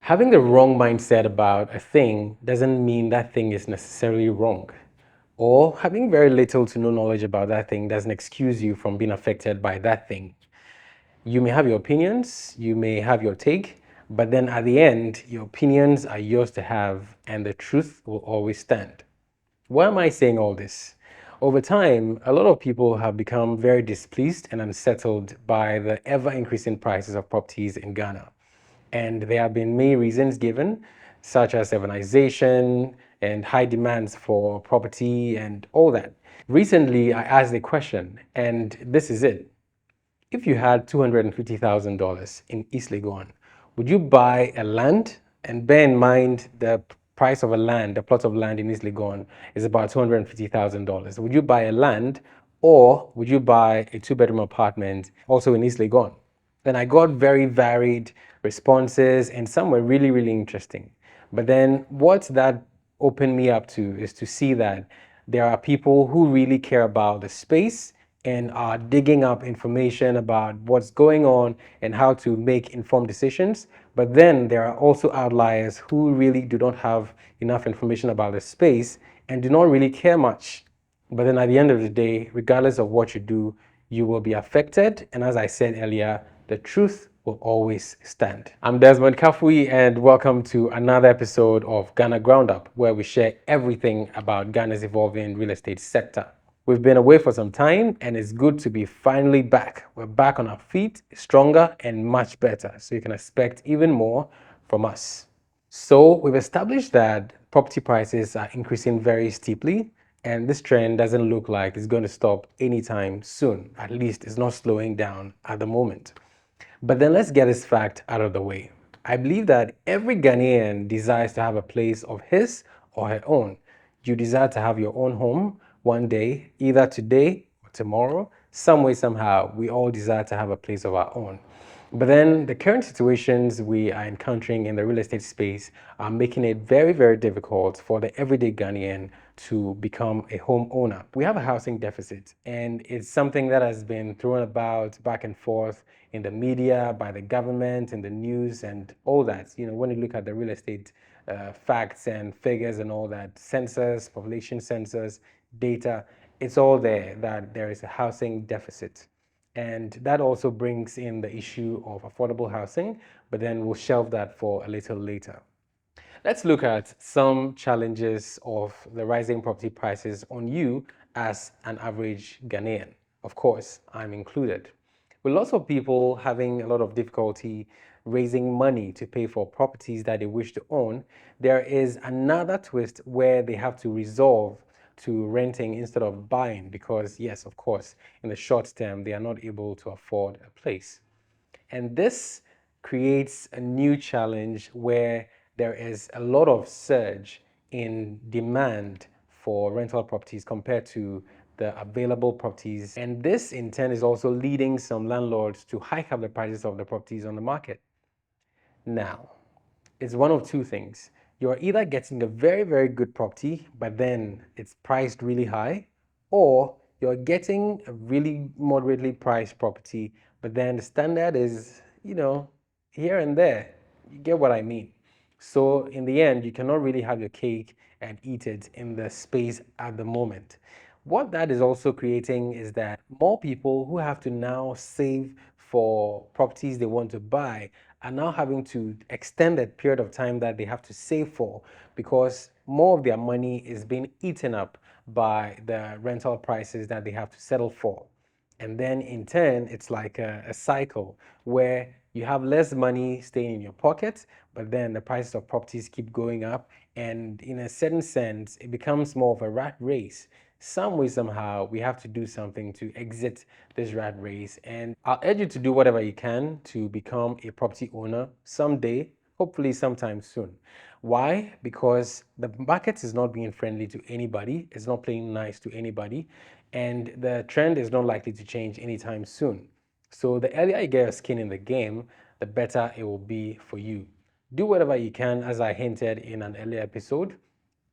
Having the wrong mindset about a thing doesn't mean that thing is necessarily wrong. Or having very little to no knowledge about that thing doesn't excuse you from being affected by that thing. You may have your opinions, you may have your take, but then at the end, your opinions are yours to have and the truth will always stand. Why am I saying all this? Over time, a lot of people have become very displeased and unsettled by the ever increasing prices of properties in Ghana. And there have been many reasons given, such as urbanization and high demands for property and all that. Recently, I asked a question, and this is it. If you had $250,000 in East Legon, would you buy a land? And bear in mind the price of a land, the plot of land in East Legon is about $250,000. Would you buy a land or would you buy a two-bedroom apartment also in East Legon? And I got very varied responses and some were really, really interesting. But then what that opened me up to is to see that there are people who really care about the space and are digging up information about what's going on and how to make informed decisions. But then there are also outliers who really do not have enough information about the space and do not really care much. But then at the end of the day, regardless of what you do, you will be affected. And as I said earlier, the truth will always stand. I'm Desmond Kafui, and welcome to another episode of Ghana Ground Up, where we share everything about Ghana's evolving real estate sector. We've been away for some time, and it's good to be finally back. We're back on our feet, stronger and much better, so you can expect even more from us. So we've established that property prices are increasing very steeply, and this trend doesn't look like it's going to stop anytime soon. At least it's not slowing down at the moment. But then let's get this fact out of the way. I believe that every Ghanaian desires to have a place of his or her own. You desire to have your own home one day, either today or tomorrow. Some way, somehow, we all desire to have a place of our own. But then the current situations we are encountering in the real estate space are making it very, very difficult for the everyday Ghanaian to become a homeowner. We have a housing deficit, and it's something that has been thrown about back and forth in the media, by the government, in the news, and all that. You know, when you look at the real estate facts and figures and all that, census, population census, data, it's all there that there is a housing deficit. And that also brings in the issue of affordable housing, but then we'll shelve that for a little later. Let's look at some challenges of the rising property prices on you as an average Ghanaian. Of course, I'm included. With lots of people having a lot of difficulty raising money to pay for properties that they wish to own, there is another twist where they have to resolve to renting instead of buying because, yes, of course, in the short term, they are not able to afford a place. And this creates a new challenge where there is a lot of surge in demand for rental properties compared to the available properties. And this in turn is also leading some landlords to hike up the prices of the properties on the market. Now, it's one of two things. You're either getting a very, very good property, but then it's priced really high, or you're getting a really moderately priced property, but then the standard is, here and there. You get what I mean? So in the end, you cannot really have your cake and eat it in the space at the moment. What that is also creating is that more people who have to now save for properties they want to buy are now having to extend that period of time that they have to save for because more of their money is being eaten up by the rental prices that they have to settle for. And then in turn, it's like a cycle where you have less money staying in your pocket, but then the prices of properties keep going up. And in a certain sense, it becomes more of a rat race. Some way, somehow, we have to do something to exit this rat race. And I'll urge you to do whatever you can to become a property owner someday, hopefully sometime soon. Why? Because the market is not being friendly to anybody, it's not playing nice to anybody, and the trend is not likely to change anytime soon. So the earlier you get your skin in the game, the better it will be for you. Do whatever you can, as I hinted in an earlier episode.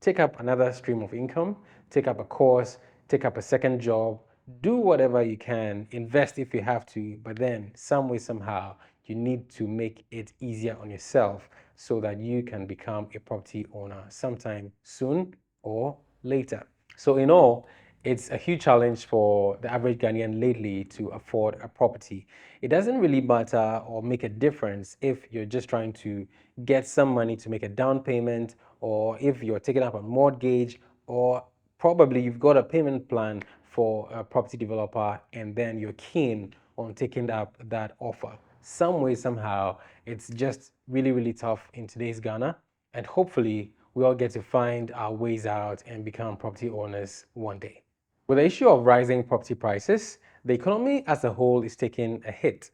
Take up another stream of income, take up a course, take up a second job, do whatever you can, invest if you have to, but then some way, somehow, you need to make it easier on yourself so that you can become a property owner sometime soon or later. So in all, it's a huge challenge for the average Ghanaian lately to afford a property. It doesn't really matter or make a difference if you're just trying to get some money to make a down payment, or if you're taking up a mortgage, or probably you've got a payment plan for a property developer and then you're keen on taking up that offer. Some way, somehow, it's just really, really tough in today's Ghana. And hopefully, we all get to find our ways out and become property owners one day. With the issue of rising property prices, the economy as a whole is taking a hit.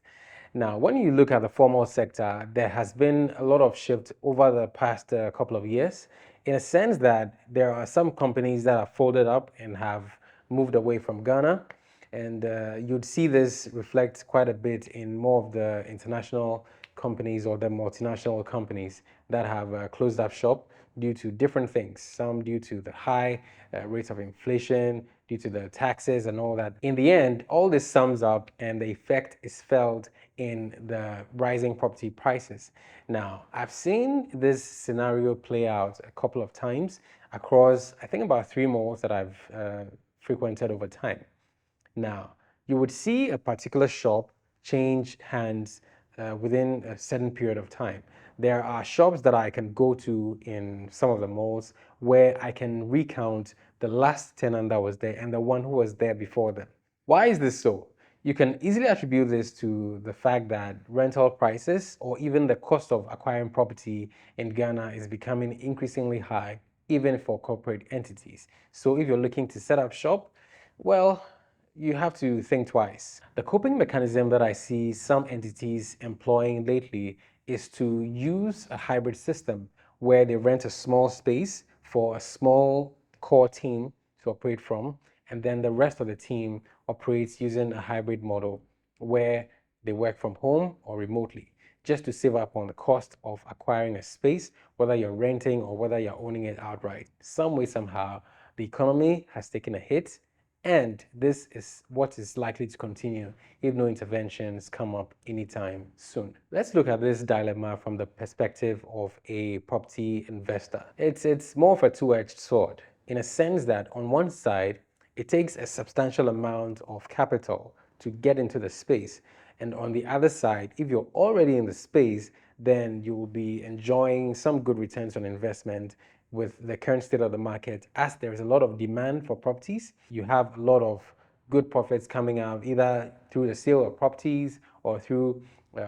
Now, when you look at the formal sector, there has been a lot of shift over the past couple of years, in a sense that there are some companies that have folded up and have moved away from Ghana. And you'd see this reflect quite a bit in more of the international companies or the multinational companies that have closed up shop due to different things. Some due to the high rates of inflation, due to the taxes and all that. In the end, all this sums up and the effect is felt in the rising property prices. Now, I've seen this scenario play out a couple of times across, I think, about 3 malls that I've frequented over time. Now, you would see a particular shop change hands within a certain period of time. There are shops that I can go to in some of the malls where I can recount the last tenant that was there and the one who was there before them. Why is this so? You can easily attribute this to the fact that rental prices or even the cost of acquiring property in Ghana is becoming increasingly high, even for corporate entities. So if you're looking to set up shop, well, you have to think twice. The coping mechanism that I see some entities employing lately is to use a hybrid system where they rent a small space for a small core team to operate from, and then the rest of the team operates using a hybrid model where they work from home or remotely, just to save up on the cost of acquiring a space, whether you're renting or whether you're owning it outright. Some way, somehow, the economy has taken a hit, and this is what is likely to continue if no interventions come up anytime soon. Let's look at this dilemma from the perspective of a property investor. It's more of a two-edged sword, in a sense that on one side, it takes a substantial amount of capital to get into the space. And on the other side, if you're already in the space, then you will be enjoying some good returns on investment with the current state of the market. As there is a lot of demand for properties, you have a lot of good profits coming out either through the sale of properties or through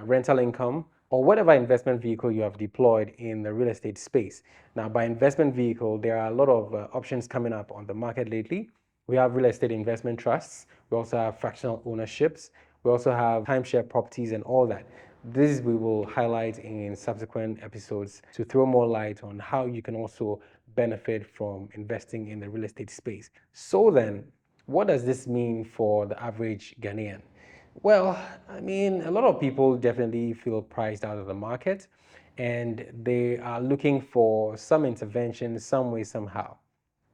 rental income or whatever investment vehicle you have deployed in the real estate space. Now, by investment vehicle, there are a lot of options coming up on the market lately. We have real estate investment trusts. We also have fractional ownerships. We also have timeshare properties and all that. This we will highlight in subsequent episodes to throw more light on how you can also benefit from investing in the real estate space. So then, what does this mean for the average Ghanaian? Well, I mean, a lot of people definitely feel priced out of the market and they are looking for some intervention some way, somehow.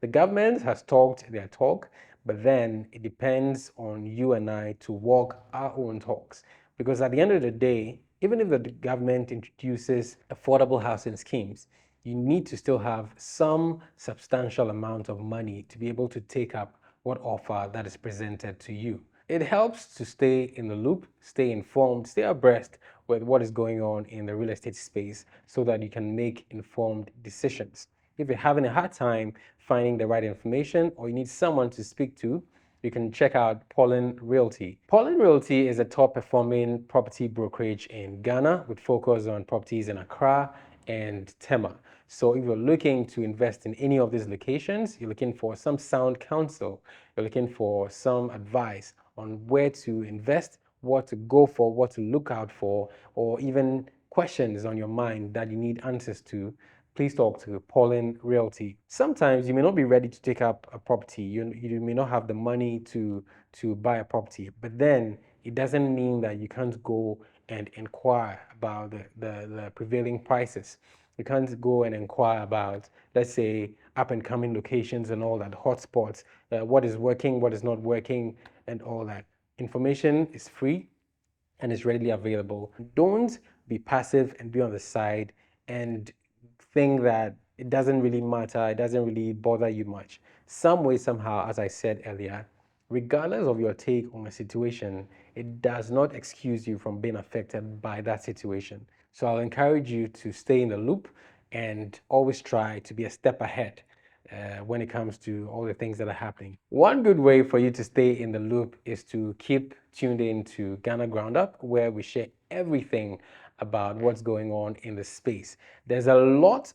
The government has talked their talk, but then it depends on you and I to walk our own talks. Because at the end of the day, even if the government introduces affordable housing schemes, you need to still have some substantial amount of money to be able to take up what offer that is presented to you. It helps to stay in the loop, stay informed, stay abreast with what is going on in the real estate space so that you can make informed decisions. If you're having a hard time finding the right information or you need someone to speak to, you can check out POLEN Realty. POLEN Realty is a top performing property brokerage in Ghana with focus on properties in Accra and Tema. So if you're looking to invest in any of these locations, you're looking for some sound counsel, you're looking for some advice on where to invest, what to go for, what to look out for, or even questions on your mind that you need answers to, please talk to POLEN Realty. Sometimes you may not be ready to take up a property. You may not have the money to buy a property, but then it doesn't mean that you can't go and inquire about the prevailing prices. You can't go and inquire about, let's say, up and coming locations and all that, hotspots, what is working, what is not working, and all that. Information is free and is readily available. Don't be passive and be on the side and think that it doesn't really matter, it doesn't really bother you much. Some way, somehow, as I said earlier, regardless of your take on a situation, it does not excuse you from being affected by that situation. So I'll encourage you to stay in the loop and always try to be a step ahead when it comes to all the things that are happening. One good way for you to stay in the loop is to keep tuned in to Ghana Ground Up, where we share everything about what's going on in the space. There's a lots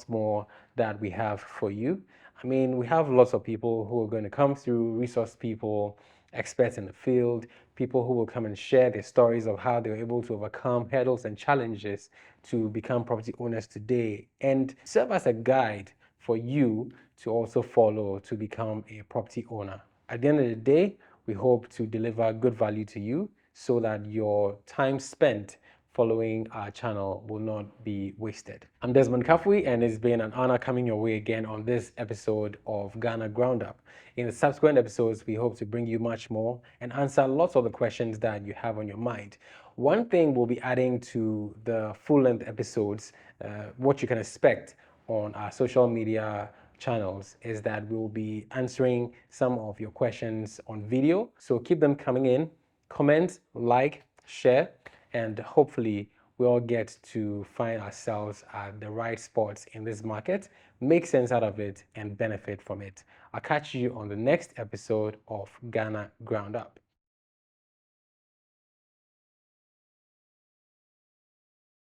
more that we have for you. I mean, we have lots of people who are going to come through, resource people, experts in the field, people who will come and share their stories of how they were able to overcome hurdles and challenges to become property owners today and serve as a guide for you to also follow to become a property owner. At the end of the day, we hope to deliver good value to you so that your time spent following our channel will not be wasted. I'm Desmond Kafui, and it's been an honor coming your way again on this episode of Ghana Ground Up. In the subsequent episodes, we hope to bring you much more and answer lots of the questions that you have on your mind. One thing we'll be adding to the full-length episodes, what you can expect on our social media channels, is that we'll be answering some of your questions on video. So keep them coming in. Comment, like, share, and hopefully we all get to find ourselves at the right spots in this market, make sense out of it, and benefit from it. I'll catch you on the next episode of Ghana Ground Up.